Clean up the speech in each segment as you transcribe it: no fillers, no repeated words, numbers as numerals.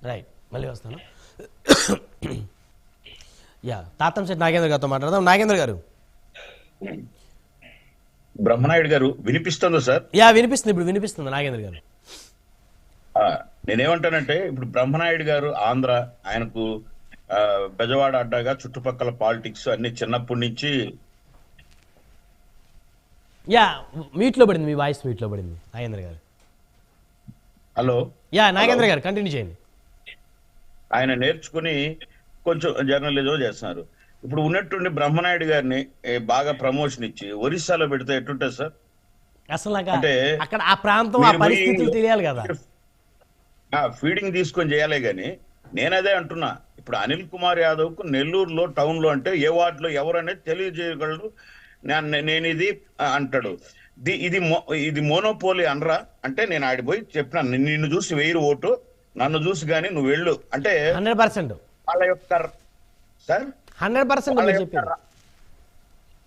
Right, మళ్ళీ వస్తాను. Yeah, Tatamsetti Nagendra గారితో మాట్లాడదాం. నాగేంద్ర గారు. బ్రహ్మనాయుడు గారు వినిపిస్తుందా సార్? యా, వినిపిస్తుంది, ఇప్పుడు వినిపిస్తుంది నాగేంద్ర గారు. నేనేమంటానంటే ఇప్పుడు బ్రహ్మనాయుడు గారు ఆంధ్ర, ఆయనకు బెజవాడ అడ్డాగా చుట్టుపక్కల పాలిటిక్స్ అన్ని చిన్నప్పటి నుంచి. యా, మ్యూట్లో పడింది, మీ వాయిస్ మ్యూట్లో పడింది నాగేంద్ర గారు. హలో. యా నాగేంద్ర గారు కంటిన్యూ చేయండి. ఆయన నేర్చుకుని కొంచెం జర్నలిజం చేస్తున్నారు. ఇప్పుడు ఉన్నట్టుండి బ్రహ్మనాయుడు గారిని బాగా ప్రమోషన్ ఇచ్చి ఒరిస్సాలో పెడితే ఎట్టుంటుంది సార్? అసలు అంటే అక్కడ ఆ ప్రాంతం, ఆ పరిస్థితులు తెలియాలి కదా. ఫీడింగ్ తీసుకొని చేయాలి. గాని నేను అదే అంటున్నా, ఇప్పుడు అనిల్ కుమార్ యాదవ్ కు నెల్లూరులో టౌన్ లో అంటే ఏ వార్డులో ఎవరు అనేది తెలియజేయగలరు. నేను ఇది అంటాడు, ఇది మోనోపోలీ అనరా అంటే నేను ఆడిపోయి చెప్పినాను, నిన్ను చూసి 1000 ఓటు, నన్ను చూసి గాని నువ్వు వెళ్ళు అంటే 100% వాళ్ళ యొక్క సార్ 100%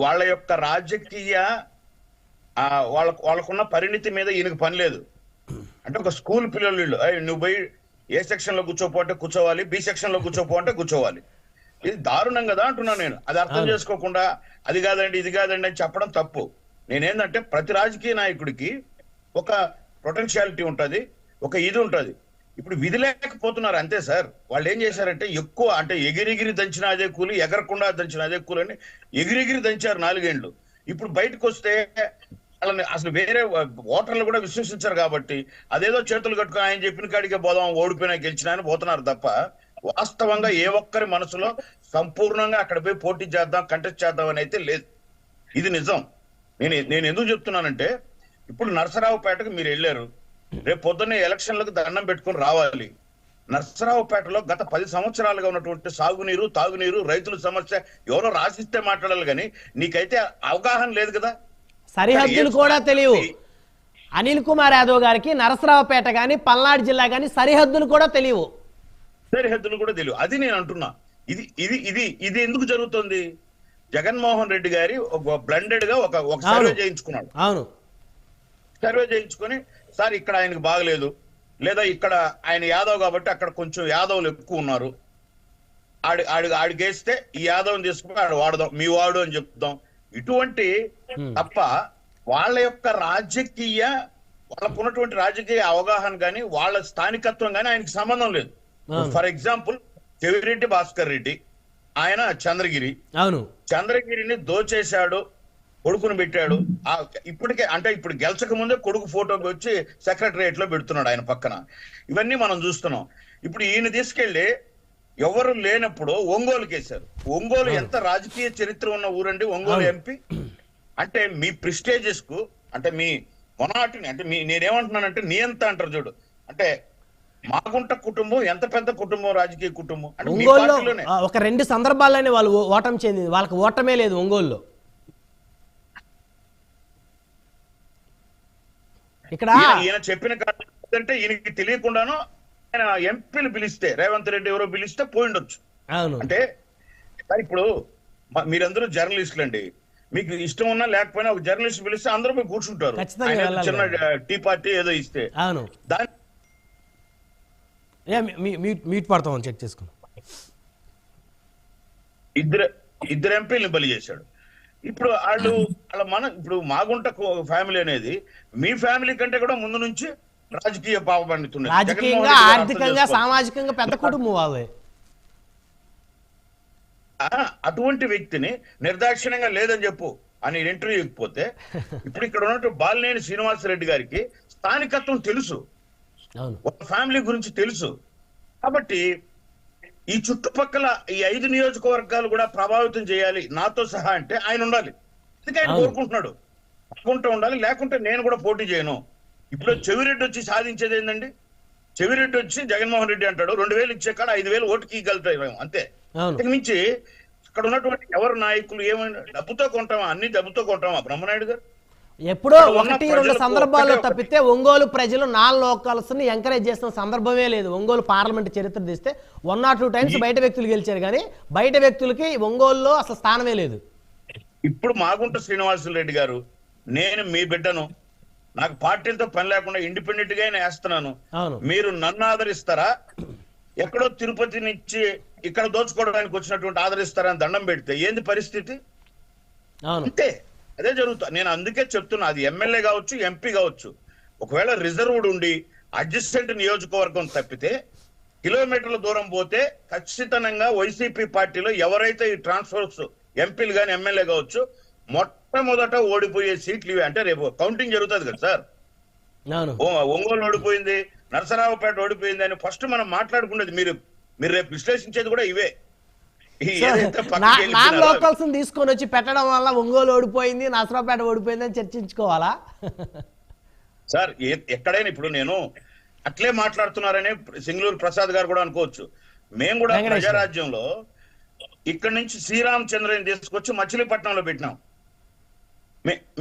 వాళ్ళ యొక్క రాజకీయ వాళ్ళకున్న పరిణితి మీద ఈయనకు పని లేదు. అంటే ఒక స్కూల్ పిల్లలు వీళ్ళు, నువ్వు పోయి ఏ సెక్షన్ లో కూర్చోపోతే కూర్చోవాలి, బి సెక్షన్ లో కూర్చోపో అంటే కూర్చోవాలి. ఇది దారుణం కదా అంటున్నాను నేను. అది అర్థం చేసుకోకుండా అది కాదండి ఇది కాదండి అని చెప్పడం తప్పు. నేనేందంటే ప్రతి రాజకీయ నాయకుడికి ఒక పొటెన్షియాలిటీ ఉంటది, ఒక ఇది ఉంటది. ఇప్పుడు విధి లేకపోతున్నారు అంతే సార్. వాళ్ళు ఏం చేశారంటే ఎక్కువ అంటే ఎగిరిగిరి దంచిన అదే కూలి, ఎగరకుండా దంచిన అదే కూలి అని ఎగిరిగిరి దంచారు 4 ఏళ్ళు. ఇప్పుడు బయటకు వస్తే వాళ్ళని అసలు వేరే ఓటర్లు కూడా విశ్వసించారు కాబట్టి అదేదో చేతులు కట్టుకుని ఆయన చెప్పిన కాడికే పోదాం, ఓడిపోయినా గెలిచినా అని పోతున్నారు తప్ప వాస్తవంగా ఏ ఒక్కరి మనసులో సంపూర్ణంగా అక్కడ పోయి పోటీ చేద్దాం, కంటెస్ట్ చేద్దాం అని అయితే లేదు. ఇది నిజం. నేను ఎందుకు చెప్తున్నానంటే ఇప్పుడు నరసరావుపేటకు మీరు వెళ్ళారు, రేపు పొద్దున్నే ఎలక్షన్లకు దండం పెట్టుకుని రావాలి. నరసరావుపేటలో గత 10 సంవత్సరాలుగా ఉన్నటువంటి సాగునీరు, తాగునీరు, రైతుల సమస్య ఎవరో రాసిస్తే మాట్లాడాలి కానీ నీకైతే అవగాహన లేదు కదా. సరిహద్దులు కూడా తెలియవు. అనిల్ కుమార్ యాదవ్ గారికి నరసరావుపేట గాని, పల్నాడు జిల్లా గాని సరిహద్దులు కూడా తెలియవు. అది నేను అంటున్నా. ఇది ఇది ఇది ఇది ఎందుకు జరుగుతుంది? జగన్మోహన్ రెడ్డి గారి బ్లండెడ్ గా ఒక సర్వే చేయించుకున్నాడు. అవును, సర్వే చేయించుకొని సార్ ఇక్కడ ఆయనకు బాగలేదు, లేదా ఇక్కడ ఆయన యాదవ్ కాబట్టి అక్కడ కొంచెం యాదవులు ఎక్కువ ఉన్నారు, ఆడికేస్తే ఈ యాదవ్ని తీసుకుని ఆడు వాడదాం, మీ వాడు అని చెప్తాం. ఇటువంటి తప్ప వాళ్ళ యొక్క వాళ్ళకున్నటువంటి రాజకీయ అవగాహన కానీ వాళ్ళ స్థానికత్వం కానీ ఆయనకి సంబంధం లేదు. ఫర్ ఎగ్జాంపుల్ చెవిరెడ్డి భాస్కర్ రెడ్డి, ఆయన చంద్రగిరిని దోచేశాడు, కొడుకును పెట్టాడు. ఇప్పటికే అంటే ఇప్పుడు గెలిచక ముందే కొడుకు ఫోటోకి వచ్చి సెక్రటరియట్ లో పెడుతున్నాడు ఆయన పక్కన. ఇవన్నీ మనం చూస్తున్నాం. ఇప్పుడు ఈయన తీసుకెళ్లి ఎవరు లేనప్పుడు ఒంగోలుకి వేశారు. ఒంగోలు ఎంత రాజకీయ చరిత్ర ఉన్న ఊరండి ఒంగోలు ఎంపీ. అంటే మీ ప్రిస్టేజెస్ కు, అంటే మీ మొనాటిని, అంటే నేనేమంటున్నానంటే నియంత అంటారు చూడు, అంటే మాగుంట కుటుంబం ఎంత పెద్ద కుటుంబం, రాజకీయ కుటుంబం. ఒంగోలులో ఒక 2 సందర్భాల్లోనే వాళ్ళు ఓటమి చెందింది, వాళ్ళకి ఓటమే లేదు ఒంగోలులో. ఇక్కడ ఈయన చెప్పిన కాదంటే ఈయనకి తెలియకుండానో ఆయన ఎంపీలు పిలిస్తే, రేవంత్ రెడ్డి ఎవరో పిలిస్తే పోయిండొచ్చు. అంటే ఇప్పుడు మీరందరూ జర్నలిస్టులు అండి, మీకు ఇష్టం ఉన్నా లేకపోయినా ఒక జర్నలిస్ట్ పిలిస్తే అందరూ పోయి కూర్చుంటారు. చిన్న టీ పార్టీ ఏదో ఇస్తే దాని మీట్ పడతాం చెక్ చేసుకుని ఇద్దరు ఎంపీలను బలి చేశాడు. ఇప్పుడు ఇప్పుడు మాగుంట ఫ్యామిలీ అనేది మీ ఫ్యామిలీ కంటే కూడా ముందు నుంచి రాజకీయ పాపబండితున్నారు. రాజకీయంగా, ఆర్థికంగా, సామాజికంగా పెద్ద కుటుంబం వాళ్ళే. అటువంటి వ్యక్తిని నిర్దాక్షిణ్యంగా లేదని చెప్పు అని ఇంటర్వ్యూకి పోతే ఇప్పుడు ఇక్కడ ఉన్నట్టు బాలినేని శ్రీనివాసరెడ్డి గారికి స్థానికత్వం తెలుసు, ఒక ఫ్యామిలీ గురించి తెలుసు. కాబట్టి ఈ చుట్టుపక్కల ఈ 5 నియోజకవర్గాలు కూడా ప్రభావితం చేయాలి నాతో సహా అంటే ఆయన ఉండాలి. అందుకే ఆయన కోరుకుంటున్నాడు, అనుకుంటూ ఉండాలి. లేకుంటే నేను కూడా పోటీ చేయను. ఇప్పుడు చెవిరెడ్డి వచ్చి సాధించేది ఏంటండి? చెవిరెడ్డి వచ్చి జగన్మోహన్ రెడ్డి అంటాడు 2000 ఇచ్చే కాడ 5000 ఓటుకి ఇవ్వగలుగుతాం అంతే. అంతకు మించి ఇక్కడ ఉన్నటువంటి ఎవరు నాయకులు ఏమైనా డబ్బుతో కొంటామా? అన్ని డబ్బుతో కొంటామా బ్రహ్మనాయుడు గారు? ఎప్పుడో 1-2 సందర్భాల్లో తప్పితే ఒంగోలు ప్రజలు నాన్ లోకల్స్ ని ఎంకరేజ్ చేసిన సందర్భమే లేదు. ఒంగోలు పార్లమెంట్ చరిత్ర తీస్తే 1 or 2 times బయట వ్యక్తులు గెలిచారు, కానీ బయట వ్యక్తులకి ఒంగోలులో అసలు స్థానమే లేదు. ఇప్పుడు మాగుంట శ్రీనివాసరెడ్డి గారు, నేను మీ బిడ్డను, నాకు పార్టీలతో పని లేకుండా ఇండిపెండెంట్ గా వేస్తున్నాను, మీరు నన్ను ఆదరిస్తారా ఎక్కడో తిరుపతి నుంచి ఇక్కడ దోచుకోవడానికి వచ్చినటువంటి ఆదరిస్తారని దండం పెడితే ఏంది పరిస్థితి? అవును. అంతే, అదే జరుగుతా. నేను అందుకే చెప్తున్నా, అది ఎమ్మెల్యే కావచ్చు, ఎంపీ కావచ్చు, ఒకవేళ రిజర్వ్డ్ ఉండి అడ్జస్టెంట్ నియోజకవర్గం తప్పితే కిలోమీటర్ల దూరం పోతే ఖచ్చితంగా వైసీపీ పార్టీలో ఎవరైతే ఈ ట్రాన్స్ఫర్స్ ఎంపీలు కానీ ఎమ్మెల్యే కావచ్చు మొట్టమొదట ఓడిపోయే సీట్లు ఇవి. అంటే రేపు కౌంటింగ్ జరుగుతుంది కదా సార్, ఒంగోలు ఓడిపోయింది, నరసరావుపేట ఓడిపోయింది అని ఫస్ట్ మనం మాట్లాడుకునేది. మీరు రేపు విశ్లేషించేది కూడా ఇవే. నాన్ లోకల్స్ తీసుకొని వచ్చి పెట్టడం వల్ల ఒంగోలు ఓడిపోయింది, నరసరావుపేట ఓడిపోయింది అని చర్చించుకోవాలా సార్? ఎక్కడైనా ఇప్పుడు నేను అట్లే మాట్లాడుతున్నారని సింగళూరు ప్రసాద్ గారు కూడా అనుకోవచ్చు. మేము కూడా ప్రజారాజ్యంలో ఇక్కడి నుంచి శ్రీరామచంద్రని తీసుకొచ్చి మచిలీపట్నంలో పెట్టినాం.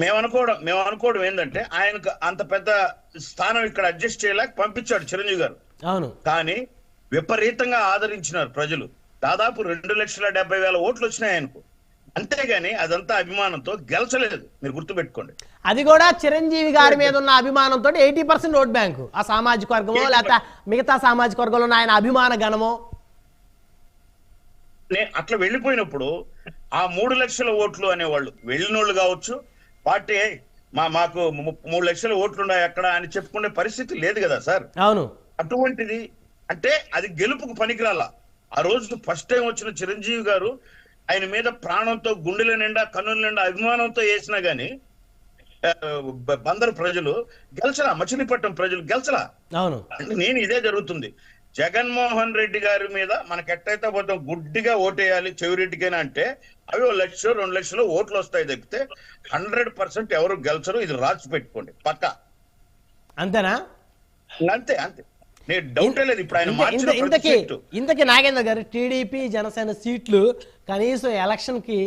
మేము అనుకోవడం ఏంటంటే ఆయనకు అంత పెద్ద స్థానం ఇక్కడ అడ్జస్ట్ చేయలేక పంపించాడు చిరంజీవి గారు. అవును. కానీ విపరీతంగా ఆదరించినారు ప్రజలు. దాదాపు 2,70,000 ఓట్లు వచ్చినాయి ఆయనకు. అంతేగాని అదంతా అభిమానంతో గెలిచలేదు, మీరు గుర్తుపెట్టుకోండి. అది కూడా చిరంజీవి గారి మీద ఉన్న అభిమానంతో 80% ఓట్ బ్యాంకు ఆ సామాజిక వర్గమో లేకపోతే మిగతా సామాజిక వర్గంలో ఆయన అభిమాన గణమో అట్లా వెళ్ళిపోయినప్పుడు ఆ 3 లక్షల ఓట్లు అనేవాళ్ళు వెళ్ళినోళ్ళు కావచ్చు, పార్టీ మాకు 3 లక్షల ఓట్లున్నాయి అక్కడ అని చెప్పుకునే పరిస్థితి లేదు కదా సార్. అవును. అటువంటిది అంటే అది గెలుపుకు పనికిరాల. ఆ రోజు ఫస్ట్ టైం వచ్చిన చిరంజీవి గారు ఆయన మీద ప్రాణంతో, గుండెల నిండా, కన్నుల నిండా అభిమానంతో వేసినా గాని బందరు ప్రజలు గెలిచలా, మచిలీపట్నం ప్రజలు గెలిచలా. అవును. అంటే నేను ఇదే జరుగుతుంది. జగన్మోహన్ రెడ్డి గారి మీద మనకి ఎట్టయితే పోతాం గుడ్డిగా ఓటేయాలి చెవిరెడ్డికైనా అంటే అవి 1 లక్ష 2 లక్షలు ఓట్లు వస్తాయి తప్పితే 100% ఎవరు గెలిచరు. ఇది రాసి పెట్టుకోండి పక్కా. అంతేనా? అంతే అంతే, నేను డౌటే లేదు. ఇప్పుడు ఆయన ఇంతకీ నాగేంద్ర గారు టీడీపీ జనసేన సీట్లు కనీసం ఎలక్షన్ కి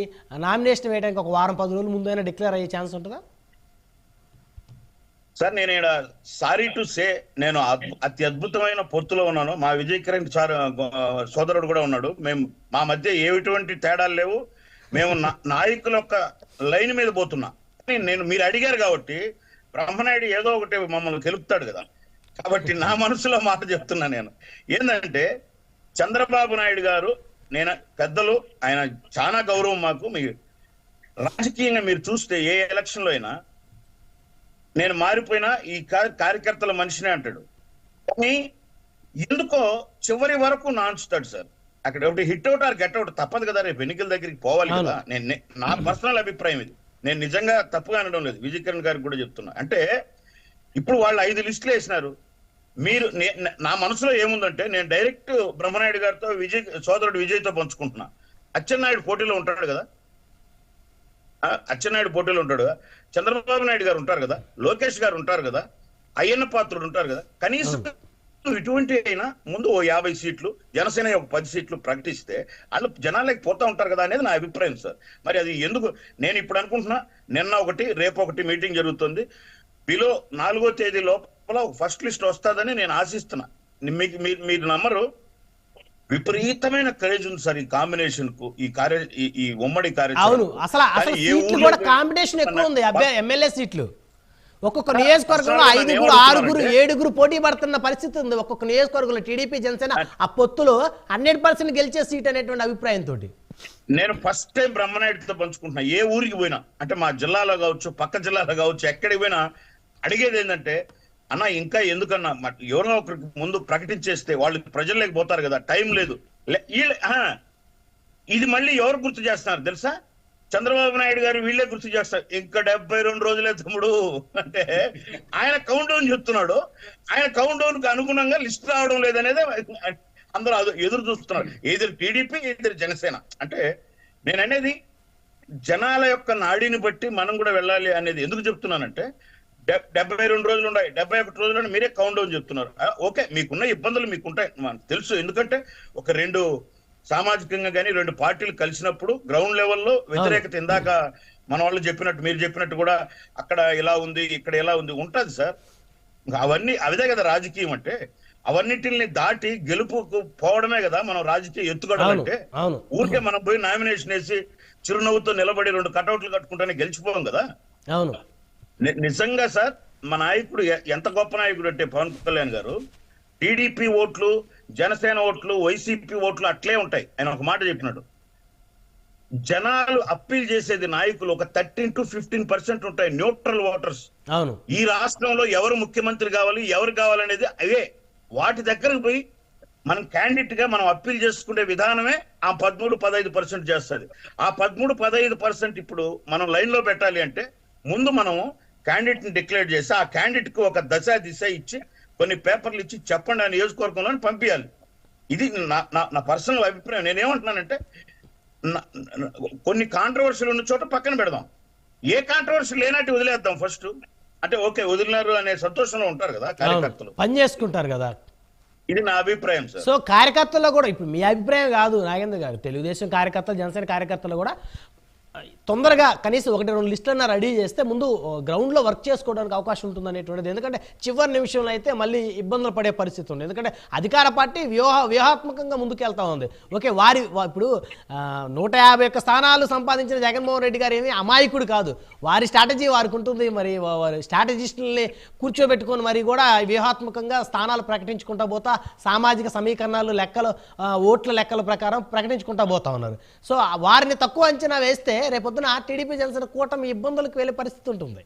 నామినేషన్ వేయడానికి ఒక వారం 10 రోజుల ముందైనా డిక్లేర్ అయ్యే ఛాన్స్ ఉంటుందా సార్? నేను ఇక్కడ సారీ టు సే, నేను అతి అద్భుతమైన పొత్తులో ఉన్నాను. మా విజయ్ కిరణ్ సార్ సోదరుడు కూడా ఉన్నాడు. మా మధ్య ఎటువంటి తేడాలు లేవు. మేము నాయకుల యొక్క లైన్ మీద పోతున్నా. మీరు అడిగారు కాబట్టి బ్రహ్మనాయుడు ఏదో ఒకటి మమ్మల్ని తెలుపుతాడు కదా, కాబట్టి నా మనసులో మాట చెప్తున్నా. నేను ఏంటంటే చంద్రబాబు నాయుడు గారు, నేను పెద్దలు, ఆయన చాలా గౌరవం మాకు. మీ రాజకీయంగా మీరు చూస్తే ఏ ఎలక్షన్ లో అయినా నేను మారిపోయినా ఈ కార్యకర్తల మనిషినే అంటాడు. కానీ ఎందుకో చివరి వరకు నాంచుతాడు సార్. అక్కడ ఒకటి hit out or get out తప్పదు కదా, రేపు ఎన్నికల దగ్గరికి పోవాలి కదా. నా పర్సనల్ అభిప్రాయం ఇది, నేను నిజంగా తప్పుగా అనడం లేదు. విజయ్ కిరణ్ గారికి కూడా చెప్తున్నా. అంటే ఇప్పుడు వాళ్ళు 5 లిస్టులు వేసినారు. మీరు నా మనసులో ఏముందంటే నేను డైరెక్ట్ బ్రహ్మనాయుడు గారితో సోదరుడు విజయ్తో పంచుకుంటున్నా. అచ్చెన్నాయుడు పోటీలో ఉంటాడు కదా, అచ్చెన్నాయుడు పోటీలో ఉంటాడు కదా, చంద్రబాబు నాయుడు గారు ఉంటారు కదా, లోకేష్ గారు ఉంటారు కదా, అయ్యన్న పాత్రుడు ఉంటారు కదా. కనీసం ఇటువంటి అయినా ముందు 50 సీట్లు, జనసేన 10 సీట్లు ప్రకటిస్తే వాళ్ళు జనాలకి పోతా ఉంటారు కదా అనేది నా అభిప్రాయం సార్. మరి అది ఎందుకు నేను ఇప్పుడు అనుకుంటున్నా, నిన్న ఒకటి రేపు ఒకటి మీటింగ్ జరుగుతుంది. బిలో 4వ తేదీ లోపల ఫస్ట్ లిస్ట్ వస్తుందని నేను ఆశిస్తున్నా. మీరు నమ్మరు, విపరీతమైన కరేజ్ ఉంది సార్ ఈ కాంబినేషన్ కు, ఈ ఉమ్మడి అవును. అసలు సీట్లు కూడా కాంపిటీషన్ ఎక్కువ ఉంది. ఎమ్మెల్యే సీట్లు ఒక్కొక్క నియోజకవర్గంలో 5, 6, 7 పోటీ పడుతున్న పరిస్థితి ఉంది. ఒక్కొక్క నియోజకవర్గంలో టీడీపీ జనసేన ఆ పొత్తులో 100% గెలిచే సీట్ అనేటువంటి అభిప్రాయంతో నేను ఫస్ట్ టైం బ్రహ్మనాయుడితో పంచుకుంటున్నా. ఏ ఊరికి పోయినా, అంటే మా జిల్లాలో కావచ్చు, పక్క జిల్లాలో కావచ్చు, ఎక్కడికి పోయినా అడిగేది ఏంటంటే, అన్న ఇంకా ఎందుకన్నా ఎవరో ఒకరికి ముందు ప్రకటించేస్తే వాళ్ళు ప్రజల్లోకి పోతారు కదా, టైం లేదు. ఇది మళ్ళీ ఎవరు గుర్తు చేస్తున్నారు తెలుసా? చంద్రబాబు నాయుడు గారు వీళ్ళే గుర్తు చేస్తారు. ఇంకా 72 రోజులే తమ్ముడు అంటే ఆయన కౌంట్ డౌన్ చెప్తున్నాడు. ఆయన కౌంట్ డౌన్ కు అనుగుణంగా లిస్ట్ రావడం లేదనేది అందరూ ఎదురు చూస్తున్నారు. ఏది టీడీపీ, ఏది జనసేన. అంటే నేను అనేది జనాల యొక్క నాడిని బట్టి మనం కూడా వెళ్ళాలి అనేది ఎందుకు చెప్తున్నానంటే, 72 రోజులు ఉన్నాయి, 71 రోజులు మీరే కౌంట్ డౌన్ చెప్తున్నారు. ఓకే, మీకున్న ఇబ్బందులు మీకుంటాయి మనకు తెలుసు. ఎందుకంటే ఒక 2 సామాజికంగా కానీ 2 పార్టీలు కలిసినప్పుడు గ్రౌండ్ లెవెల్లో వ్యతిరేకత, ఇందాక మన వాళ్ళు చెప్పినట్టు, మీరు చెప్పినట్టు కూడా అక్కడ ఇలా ఉంది, ఇక్కడ ఎలా ఉంది ఉంటది సార్. అవన్నీ అవిదే కదా రాజకీయం అంటే. అవన్నిటిని దాటి గెలుపుకు పోవడమే కదా మనం రాజకీయ ఎత్తుగడలు అంటే. ఊరికే మనం పోయి నామినేషన్ వేసి చిరునవ్వుతో నిలబడి 2 కటౌట్లు కట్టుకుంటానే గెలిచిపోం కదా. నిజంగా సార్ మా నాయకుడు ఎంత గొప్ప నాయకుడు అంటే పవన్ కళ్యాణ్ గారు, టీడీపీ ఓట్లు, జనసేన ఓట్లు, వైసీపీ ఓట్లు అట్లే ఉంటాయి. ఆయన ఒక మాట చెప్పినాడు, జనాలు అప్పీల్ చేసేది నాయకులు ఒక 13 to 15% ఉంటాయి, న్యూట్రల్ ఓటర్స్. అవును, ఈ రాష్ట్రంలో ఎవరు ముఖ్యమంత్రి కావాలి, ఎవరు కావాలనేది అవే. వాటి దగ్గరకు పోయి మనం క్యాండిడేట్ గా మనం అప్పీల్ చేసుకునే విధానమే ఆ 13-15% చేస్తుంది. ఆ 13-15% ఇప్పుడు మనం లైన్ లో పెట్టాలి అంటే ముందు మనం క్యాండిడేట్ ని డిక్లేర్ చేసి ఆ క్యాండిడేట్ కు ఒక దిశ ఇచ్చి కొన్ని పేపర్లు ఇచ్చి చెప్పండి ఆ నియోజకవర్గంలో పంపించాలి. ఇది నా పర్సనల్ అభిప్రాయం. నేనేమంటున్నానంటే కొన్ని కాంట్రవర్సీలు ఉన్న చోట పక్కన పెడదాం, ఏ కాంట్రవర్సీ లేనట్టు వదిలేద్దాం ఫస్ట్. అంటే ఓకే వదిలినారు అనే సంతోషంలో ఉంటారు కదా కార్యకర్తలు, పని చేసుకుంటారు కదా. ఇది నా అభిప్రాయం సార్. సో కార్యకర్తల్లో కూడా ఇప్పుడు మీ అభిప్రాయం కాదు నాగేంద్ర గారు, తెలుగుదేశం కార్యకర్తలు, జనసేన కార్యకర్తలు కూడా తొందరగా కనీసం 1-2 లిస్టులన్నా రెడీ చేస్తే ముందు గ్రౌండ్లో వర్క్ చేసుకోవడానికి అవకాశం ఉంటుంది అనేటువంటిది. ఎందుకంటే చివరి నిమిషంలో అయితే మళ్ళీ ఇబ్బందులు పడే పరిస్థితి ఉంది. ఎందుకంటే అధికార పార్టీ వ్యూహాత్మకంగా ముందుకెళ్తా ఉంది. ఓకే, ఇప్పుడు 151 స్థానాలు సంపాదించిన జగన్మోహన్ రెడ్డి గారు ఏమీ అమాయకుడు కాదు. వారి స్ట్రాటజీ వారికి ఉంటుంది. మరి వారి స్ట్రాటజిస్టుల్ని కూర్చోబెట్టుకొని మరి కూడా వ్యూహాత్మకంగా స్థానాలు ప్రకటించుకుంటా పోతా, సామాజిక సమీకరణాలు లెక్కలు, ఓట్ల లెక్కల ప్రకారం ప్రకటించుకుంటా పోతా ఉన్నారు. సో వారిని తక్కువ అంచనా వేస్తే రేపొద్దున టీడీపీ జనసేన కూటమి ఇబ్బందులకు వెళ్ళే పరిస్థితి ఉంటుంది.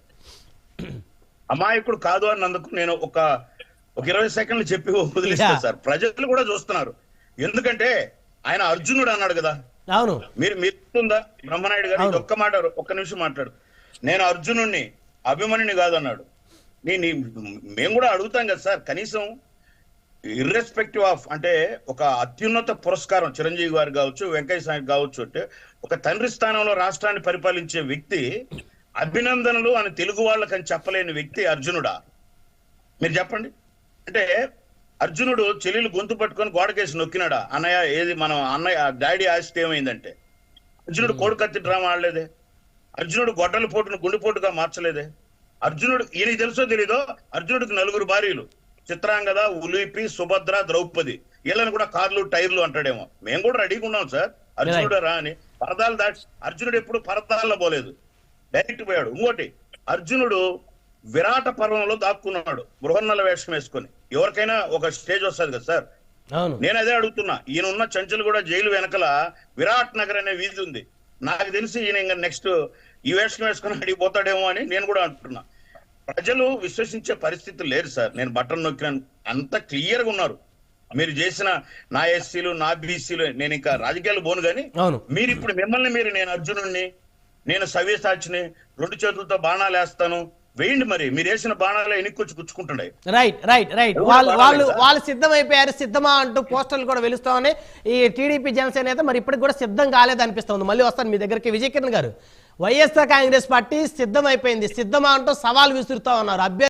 అమాయకుడు కాదు అన్నందుకు నేను ఒక 20 సెకండ్లు చెప్పి వదిలేస్తాను సార్. ప్రజలు కూడా చూస్తున్నారు. ఎందుకంటే ఆయన అర్జునుడు అన్నాడు కదా. అవును, మీరు బ్రహ్మనాయుడు గారు ఒక్క మాట, ఒక్క నిమిషం మాట్లాడు. నేను అర్జునుడిని, అభిమన్యుని కాదు అన్నాడు. మేము కూడా అడుగుతాం కదా సార్, కనీసం ఇర్రెస్పెక్టివ్ ఆఫ్ అంటే ఒక అత్యున్నత పురస్కారం చిరంజీవి గారు కావచ్చు, వెంకయ్య నాయుడు కావచ్చు, అంటే ఒక తండ్రి స్థానంలో రాష్ట్రాన్ని పరిపాలించే వ్యక్తి అభినందనలు అని తెలుగు వాళ్ళకని చెప్పలేని వ్యక్తి అర్జునుడా? మీరు చెప్పండి. అంటే అర్జునుడు చెల్లెలు గొంతు పట్టుకొని గోడకేసి నొక్కినాడా? అన్నయ్య ఏది మనం అన్నయ్య డాడీ ఆస్తి ఏమైందంటే? అర్జునుడు కోడికత్తి డ్రామా ఆడలేదే? అర్జునుడు గొడ్డల పోటును గుండెపోటుగా మార్చలేదే? అర్జునుడు ఈయనకి తెలుసో తెలీదో, అర్జునుడికి 4 భార్యలు, చిత్రాంగద, ఉలిపి, సుభద్ర, ద్రౌపది. వీళ్ళని కూడా కార్లు, టైర్లు అంటాడేమో. మేము కూడా రెడీగా ఉన్నాం సార్ అర్జునుడు రా అని. పరదాలు దాటి అర్జునుడు ఎప్పుడు పరదాల్లో పోలేదు, డైరెక్ట్ పోయాడు. ఇంకోటి, అర్జునుడు విరాట పర్వంలో దాక్కున్నాడు బృహన్నల వేషం వేసుకొని. ఎవరికైనా ఒక స్టేజ్ వస్తుంది కదా సార్. నేను అదే అడుగుతున్నా. ఈయన ఉన్న చంచలు కూడా జైలు వెనకల విరాట్ నగర్ అనే వీధి ఉంది. నాకు తెలిసి ఈయన ఇంకా నెక్స్ట్ ఈ వేషం వేసుకొని అడిగిపోతాడేమో అని నేను కూడా అంటున్నా. ప్రజలు విశ్వసించే పరిస్థితి లేదు సార్. నేను బటన్ నొక్కినాను, అంత క్లియర్ గా ఉన్నారు. మీరు చేసిన నా ఎస్సీలు, నా బీసీలు, నేను ఇంకా రాజకీయాలు పోను కానీ మీరు ఇప్పుడు మిమ్మల్ని నేను అర్జునుడిని, నేను సవ్యసాచిని, 2 చేతులతో బాణాలు వేస్తాను, వేయండి. మరి మీరు వేసిన బాణాలు ఎన్నికొచ్చి గుచ్చుకుంటున్నాయి. రైట్ వాళ్ళు సిద్ధమైపోయారు. సిద్ధమా అంటూ పోస్టర్లు కూడా వెలుస్తామని ఈ టీడీపీ జనసేన అయితే మరి ఇప్పటికి కూడా సిద్ధం కాలేదనిపిస్తుంది. మళ్ళీ వస్తాను మీ దగ్గరికి. విజయకిరణ్ గారు, వైఎస్ఆర్ కాంగ్రెస్ పార్టీ సిద్ధమైపోయింది, సిద్ధమా అంటూ సవాల్ విసురుతా ఉన్నారు.